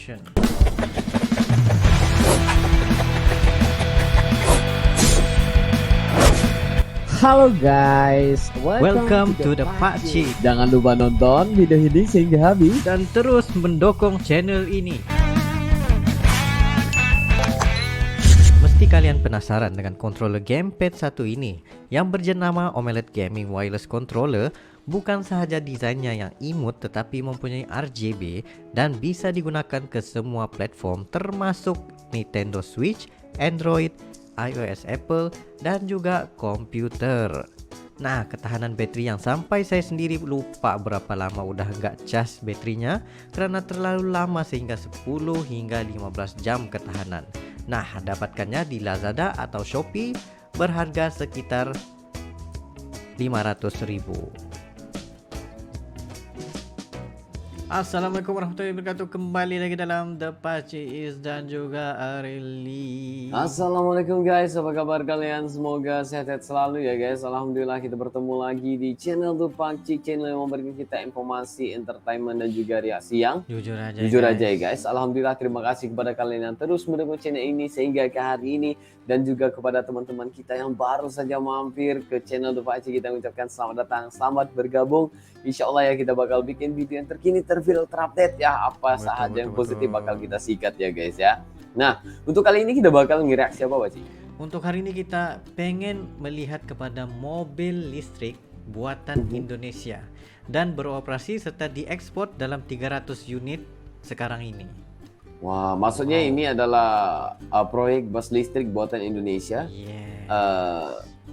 Production. Halo guys, Welcome to the PUBG. Jangan lupa nonton video ini sehingga habis Dan terus mendukung channel ini. Mesti kalian penasaran dengan controller gamepad satu ini yang berjenama OLED Gaming Wireless Controller. Bukan sahaja desainnya yang imut tetapi mempunyai RGB dan bisa digunakan ke semua platform termasuk Nintendo Switch, Android, iOS Apple dan juga komputer. Nah, ketahanan bateri yang sampai saya sendiri lupa berapa lama udah nggak cas baterinya karena terlalu lama sehingga 10 hingga 15 jam ketahanan. Nah, dapatkannya di Lazada atau Shopee berharga sekitar 500.000. Assalamualaikum warahmatullahi wabarakatuh. Kembali lagi dalam The Pacis dan juga Areli. Assalamualaikum guys, apa kabar kalian? Semoga sehat-sehat selalu ya guys. Alhamdulillah kita bertemu lagi di channel The Pacis, channel yang memberikan kita informasi, entertainment dan juga reaksi yang Jujur aja ya guys. Alhamdulillah terima kasih kepada kalian yang terus mendukung channel ini sehingga ke hari ini. Dan juga kepada teman-teman kita yang baru saja mampir ke channel The Pacis, kita mengucapkan selamat datang, selamat bergabung. Insya Allah ya kita bakal bikin video yang terkini, terfil, terupdate ya. Apa saja yang positif bakal kita sikat ya guys ya. Nah, untuk kali ini kita bakal ngereaksi apa Pak Ci? Untuk hari ini kita pengen melihat kepada mobil listrik buatan Indonesia dan beroperasi serta diekspor dalam 300 unit sekarang ini. Wah, maksudnya ini adalah proyek bus listrik buatan Indonesia.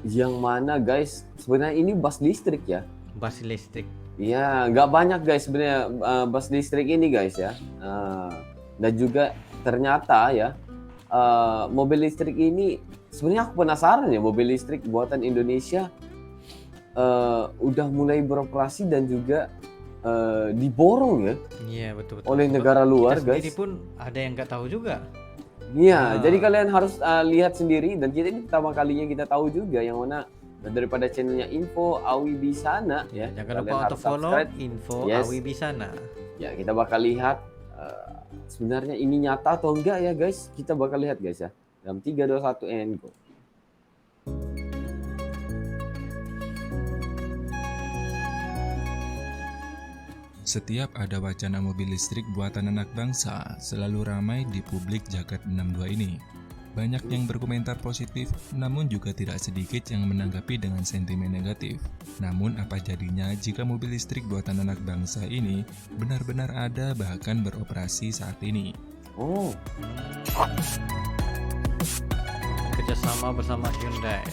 Yang mana guys, sebenarnya ini bus listrik ya. Bus listrik. Iya, nggak banyak guys sebenarnya bus listrik ini guys ya. Dan juga ternyata ya mobil listrik ini sebenarnya aku penasaran ya, mobil listrik buatan Indonesia udah mulai beroperasi dan juga diborong ya. Iya betul. Oleh negara luar kita sendiri guys. pun ada yang nggak tahu juga. Iya, jadi kalian harus lihat sendiri dan kita ini pertama kalinya kita tahu juga yang mana daripada channelnya Info Awi Bisana ya. Jangan Kalian lupa harus untuk follow subscribe. Info Yes. Awi Bisana. Ya, kita bakal lihat sebenarnya ini nyata atau enggak ya guys. Kita bakal lihat guys ya. Dalam 3 2 1 and go. Setiap ada wacana mobil listrik buatan anak bangsa, selalu ramai di publik jagat 62 ini. Banyak yang berkomentar positif, namun juga tidak sedikit yang menanggapi dengan sentimen negatif. Namun apa jadinya jika mobil listrik buatan anak bangsa ini benar-benar ada bahkan beroperasi saat ini? Oh, Kerjasama bersama Hyundai.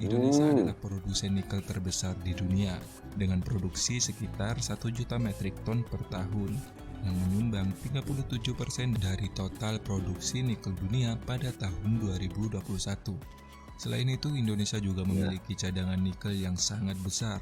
Indonesia adalah produsen nikel terbesar di dunia dengan produksi sekitar 1 juta metrik ton per tahun yang menyumbang 37% dari total produksi nikel dunia pada tahun 2021. Selain itu, Indonesia juga memiliki cadangan nikel yang sangat besar.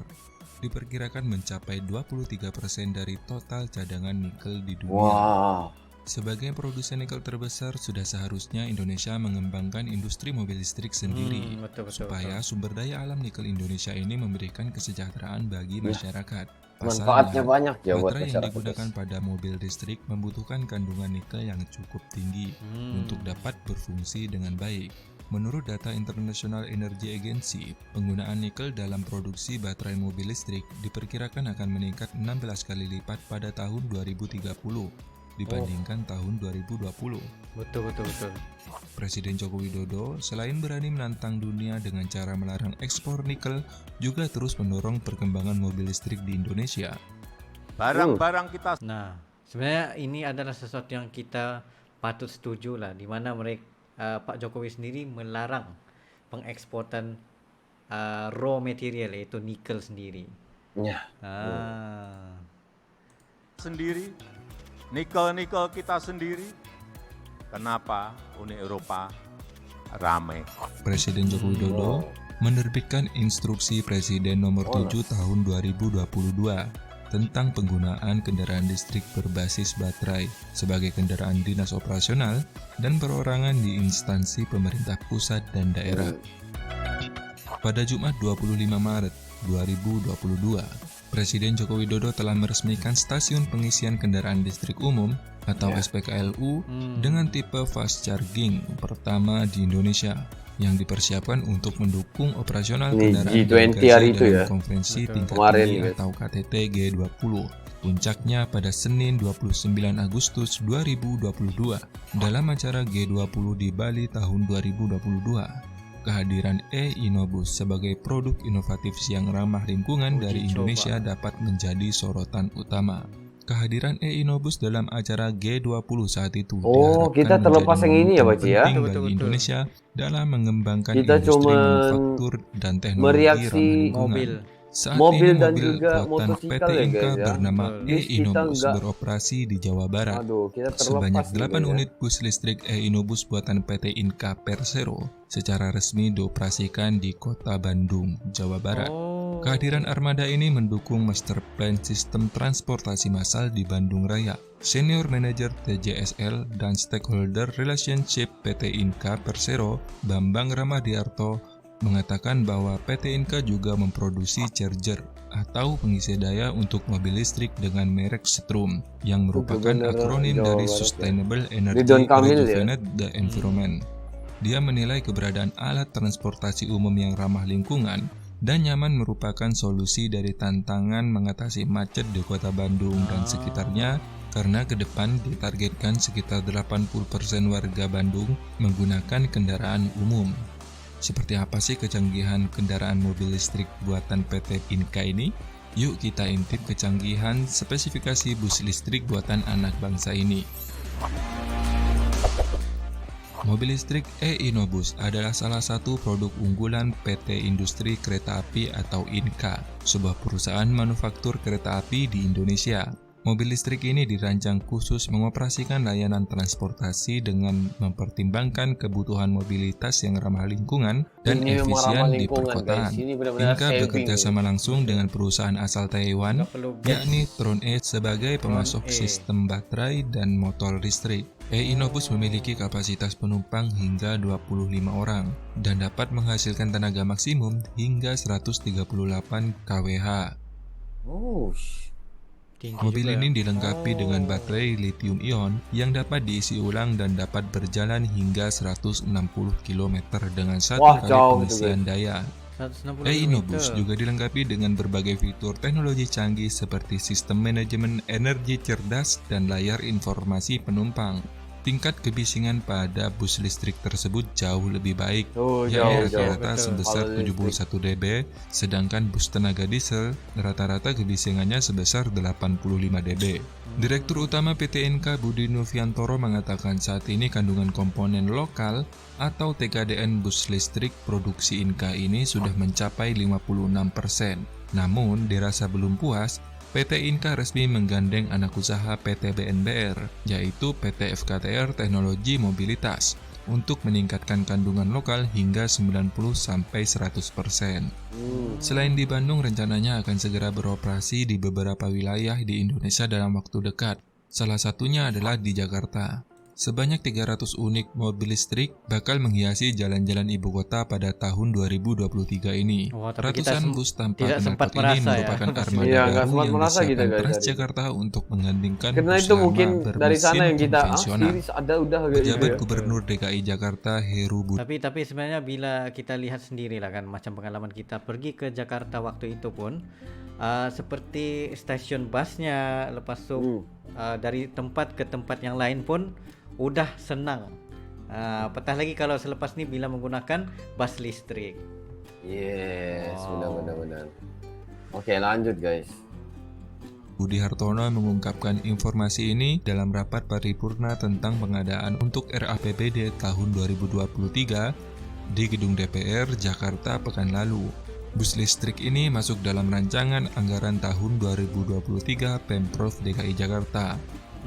Diperkirakan mencapai 23% dari total cadangan nikel di dunia. wow. Sebagai produsen nikel terbesar, sudah seharusnya Indonesia mengembangkan industri mobil listrik sendiri Betul. supaya sumber daya alam nikel Indonesia ini memberikan kesejahteraan bagi masyarakat. Manfaatnya banyak ya buat baterai yang masyarakat. digunakan pada mobil listrik membutuhkan kandungan nikel yang cukup tinggi untuk dapat berfungsi dengan baik. Menurut data International Energy Agency, penggunaan nikel dalam produksi baterai mobil listrik diperkirakan akan meningkat 16 kali lipat pada tahun 2030 dibandingkan tahun 2020. Betul. Presiden Joko Widodo selain berani menantang dunia dengan cara melarang ekspor nikel, juga terus mendorong perkembangan mobil listrik di Indonesia. Barang-barang kita Nah, sebenarnya ini adalah sesuatu yang kita patut setuju lah, di mana mereka Pak Jokowi sendiri melarang pengeksportan raw material yaitu nikel sendiri. Ya. sendiri, nikel-nikel kita sendiri. Kenapa Uni Eropa ramai? Presiden Joko Widodo menerbitkan Instruksi Presiden Nomor 7 Tahun 2022 tentang penggunaan kendaraan listrik berbasis baterai sebagai kendaraan dinas operasional dan perorangan di instansi pemerintah pusat dan daerah. Pada Jumat 25 Maret 2022, Presiden Joko Widodo telah meresmikan stasiun pengisian kendaraan listrik umum atau SPKLU dengan tipe fast charging pertama di Indonesia yang dipersiapkan untuk mendukung operasional Ini kendaraan G20 delegasi hari itu dalam ya. konferensi tingkat Kemarin, tinggi guys. atau KTT G20. Puncaknya pada Senin 29 Agustus 2022 dalam acara G20 di Bali tahun 2022. Kehadiran e-Innobus sebagai produk inovatif yang ramah lingkungan dari Indonesia dapat menjadi sorotan utama. Kehadiran e-Innobus dalam acara G20 saat itu diharapkan kita terlepas menjadi yang ini ya, momentum Baci, ya? penting Betul. bagi Indonesia dalam mengembangkan Kita industri cuman manufaktur dan teknologi mereaksi ramah lingkungan. Mobil. Saat mobil ini dan mobil juga buatan motosikal PT ya, Inka guys, ya. bernama Betul. e-Innobus Kita beroperasi di Jawa Barat. Aduh, kita Sebanyak terlepas 8 unit bus listrik e-Innobus buatan PT Inka Persero secara resmi dioperasikan di Kota Bandung, Jawa Barat. Oh. Kehadiran armada ini mendukung master plan sistem transportasi massal di Bandung Raya. Senior Manager TJSL dan Stakeholder Relationship PT Inka Persero, Bambang Ramadiarto, mengatakan bahwa PT Inka juga memproduksi charger atau pengisi daya untuk mobil listrik dengan merek Strum yang merupakan Gubernur akronim Jawa dari Barat, ya. Sustainable Energy Ridwan Kamil, ya. Rejuvenate the Environment. Dia menilai keberadaan alat transportasi umum yang ramah lingkungan dan nyaman merupakan solusi dari tantangan mengatasi macet di kota Bandung dan sekitarnya karena ke depan ditargetkan sekitar 80% warga Bandung menggunakan kendaraan umum. Seperti apa sih kecanggihan kendaraan mobil listrik buatan PT Inka ini? Yuk kita intip kecanggihan spesifikasi bus listrik buatan anak bangsa ini. Mobil listrik e-Innobus adalah salah satu produk unggulan PT Industri Kereta Api atau Inka, sebuah perusahaan manufaktur kereta api di Indonesia. Mobil listrik ini dirancang khusus mengoperasikan layanan transportasi dengan mempertimbangkan kebutuhan mobilitas yang ramah lingkungan dan Ini memang efisien ramah di lingkungan, perkotaan. guys. Ini benar-benar Inka saving, bekerja guys. sama langsung dengan perusahaan asal Taiwan, Nggak perlu gas. yakni Tron-E sebagai pemasok Tron-E. sistem baterai dan motor listrik. E-Innobus memiliki kapasitas penumpang hingga 25 orang dan dapat menghasilkan tenaga maksimum hingga 138 kWh. Oh, Tinggi Mobil juga ini ya. dilengkapi dengan baterai lithium ion yang dapat diisi ulang dan dapat berjalan hingga 160 km dengan satu Wah, kali jauh itu, pengisian daya. 160 E-Innobus km. juga dilengkapi dengan berbagai fitur teknologi canggih seperti sistem manajemen energi cerdas dan layar informasi penumpang. Tingkat kebisingan pada bus listrik tersebut jauh lebih baik, jauh, yakni jauh. rata-rata betul. sebesar Kalau 71 dB, sedangkan bus tenaga diesel rata-rata kebisingannya sebesar 85 dB. Direktur Utama PT Inka Budi Noviantoro mengatakan saat ini kandungan komponen lokal atau TKDN bus listrik produksi Inka ini sudah mencapai 56%. Namun, dirasa belum puas, PT Inka resmi menggandeng anak usaha PT BNBR, yaitu PT FKTR Teknologi Mobilitas, untuk meningkatkan kandungan lokal hingga 90-100%. Selain di Bandung, rencananya akan segera beroperasi di beberapa wilayah di Indonesia dalam waktu dekat. Salah satunya adalah di Jakarta. Sebanyak 300 unit mobil listrik bakal menghiasi jalan-jalan ibu kota pada tahun 2023 ini. Wah, tapi kita Ratusan bus tanpa tidak sempat knalpot ini merasa ya. merupakan armada Iya, nggak baru sempat yang merasa kita, disiapkan guys, Transjakarta untuk menggantikan Karena bus itu lama mungkin dari sana bermesin yang kita konvensional. series ada udah kayak gitu Pejabat ya. Gubernur DKI Jakarta Heru Budi Tapi sebenarnya bila kita lihat sendiri lah kan, macam pengalaman kita pergi ke Jakarta waktu itu pun seperti stasiun busnya, lepas itu dari tempat ke tempat yang lain pun udah senang. Apatah lagi kalau selepas ini bila menggunakan bus listrik. Yes, Wow. benar. Oke, lanjut guys. Budi Hartono mengungkapkan informasi ini dalam rapat paripurna tentang pengadaan untuk RAPBD tahun 2023 di Gedung DPR Jakarta pekan lalu. Bus listrik ini masuk dalam rancangan anggaran tahun 2023 Pemprov DKI Jakarta.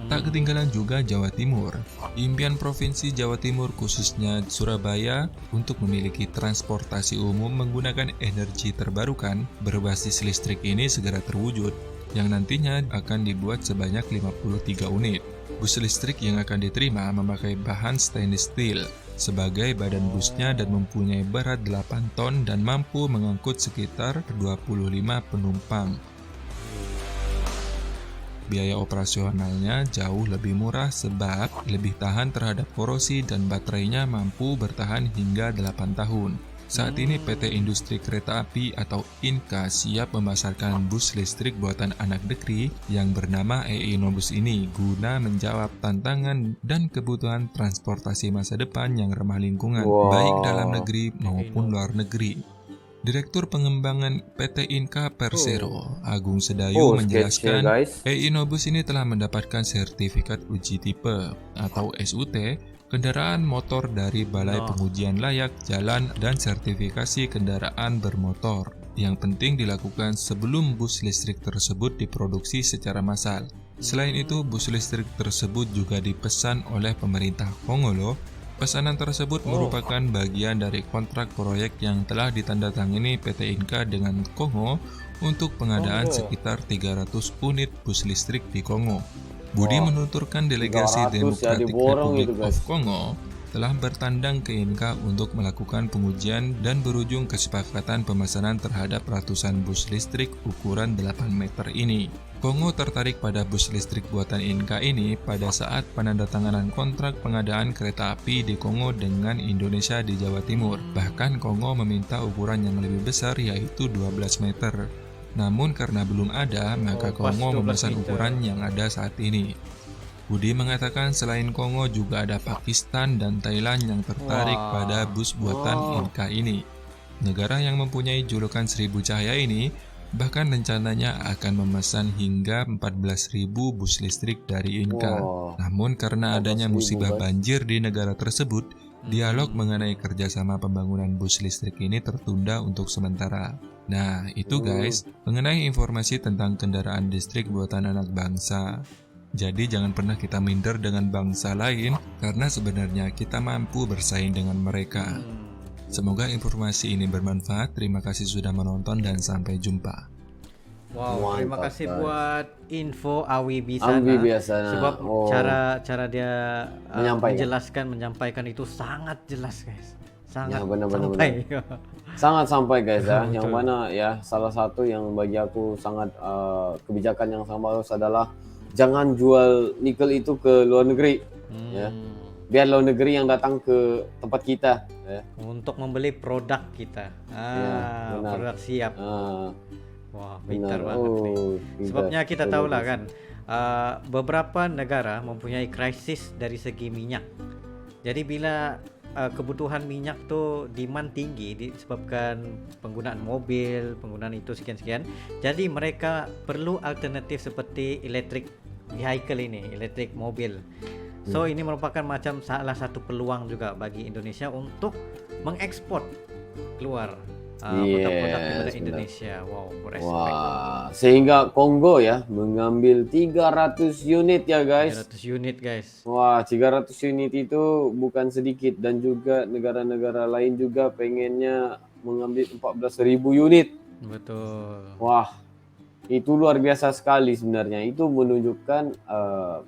Tak ketinggalan juga Jawa Timur. Impian Provinsi Jawa Timur khususnya Surabaya untuk memiliki transportasi umum menggunakan energi terbarukan berbasis listrik ini segera terwujud, yang nantinya akan dibuat sebanyak 53 unit. Bus listrik yang akan diterima memakai bahan stainless steel sebagai badan busnya dan mempunyai berat 8 ton dan mampu mengangkut sekitar 25 penumpang. Biaya operasionalnya jauh lebih murah sebab lebih tahan terhadap korosi dan baterainya mampu bertahan hingga 8 tahun. Saat ini PT Industri Kereta Api atau INKA siap memasarkan bus listrik buatan anak negeri yang bernama e-Innobus ini guna menjawab tantangan dan kebutuhan transportasi masa depan yang ramah lingkungan, baik dalam negeri maupun luar negeri. Direktur Pengembangan PT INKA Persero, Agung Sedayu menjelaskan, e-Innobus ini telah mendapatkan sertifikat uji tipe atau SUT kendaraan motor dari Balai Pengujian Layak Jalan dan sertifikasi kendaraan bermotor. Yang penting dilakukan sebelum bus listrik tersebut diproduksi secara massal. Selain itu, bus listrik tersebut juga dipesan oleh pemerintah Kongo loh. Pesanan tersebut merupakan bagian dari kontrak proyek yang telah ditandatangani PT INKA dengan Kongo untuk pengadaan sekitar 300 unit bus listrik di Kongo. Budi menuturkan delegasi Democratic Republic of Congo telah bertandang ke INKA untuk melakukan pengujian dan berujung kesepakatan pemesanan terhadap ratusan bus listrik ukuran 8 meter ini. Kongo tertarik pada bus listrik buatan INKA ini pada saat penandatanganan kontrak pengadaan kereta api di Kongo dengan Indonesia di Jawa Timur. Bahkan Kongo meminta ukuran yang lebih besar yaitu 12 meter. Namun karena belum ada, maka Kongo memesan ukuran yang ada saat ini. Budi mengatakan selain Kongo juga ada Pakistan dan Thailand yang tertarik pada bus buatan INKA ini. Negara yang mempunyai julukan Seribu Cahaya ini bahkan rencananya akan memesan hingga 14.000 bus listrik dari INKA. Namun karena adanya musibah banjir di negara tersebut, dialog mengenai kerjasama pembangunan bus listrik ini tertunda untuk sementara. Nah, itu guys, mengenai informasi tentang kendaraan listrik buatan anak bangsa. Jadi jangan pernah kita minder dengan bangsa lain, karena sebenarnya kita mampu bersaing dengan mereka. Semoga informasi ini bermanfaat. Terima kasih sudah menonton dan sampai jumpa. Wow, terima Mantap, kasih guys. buat info Awi Biasana. Sebab cara dia menyampaikan itu sangat jelas guys. Sangat sampai. Sangat sampai guys ya. Yang mana ya salah satu yang bagi aku sangat kebijakan yang sangat bagus adalah jangan jual nikel itu ke luar negeri. Ya. Biar luar negeri yang datang ke tempat kita ya. Untuk membeli produk kita. Produk siap. Wah, pintar banget nih. Sebabnya kita tahu lah kan, beberapa negara mempunyai krisis dari segi minyak. Jadi bila kebutuhan minyak tuh demand tinggi disebabkan penggunaan mobil, penggunaan itu sekian-sekian. Jadi mereka perlu alternatif seperti electric vehicle ini, electric mobil. So ini merupakan macam salah satu peluang juga bagi Indonesia untuk mengekspor keluar produk-produk dari Indonesia. Wow, respect. Wah, sehingga Kongo ya mengambil 300 unit ya guys. 300 unit guys. Wah, 300 unit itu bukan sedikit dan juga negara-negara lain juga pengennya mengambil 14.000 unit. Betul. Wah, itu luar biasa sekali sebenarnya. Itu menunjukkan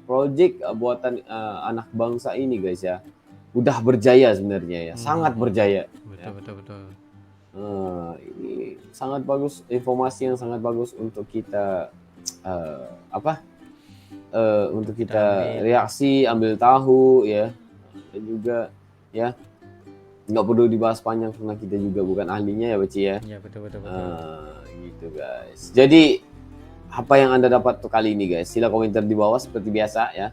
proyek buatan anak bangsa ini guys ya. Udah berjaya sebenarnya ya, sangat berjaya. Betul. Ini sangat bagus, informasi yang sangat bagus untuk kita untuk kita reaksi, ambil tahu ya, dan juga ya nggak perlu dibahas panjang karena kita juga bukan ahlinya ya Beci ya. Ya betul. Gitu guys. Jadi apa yang Anda dapat untuk kali ini guys? Sila komentar di bawah seperti biasa ya.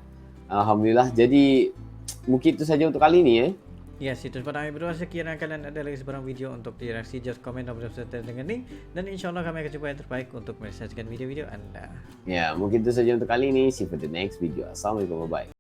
Alhamdulillah. Jadi mungkin itu saja untuk kali ini ya. Ya, situs pada kami berdua. Sekiranya kalian ada lagi sebarang video untuk direaksi, just komen dan subscribe dengan link. Dan insya Allah kami akan coba yang terbaik untuk merealisasikan video-video Anda. Ya, mungkin itu saja untuk kali ini. See you for the next video. Assalamualaikum, bye-bye.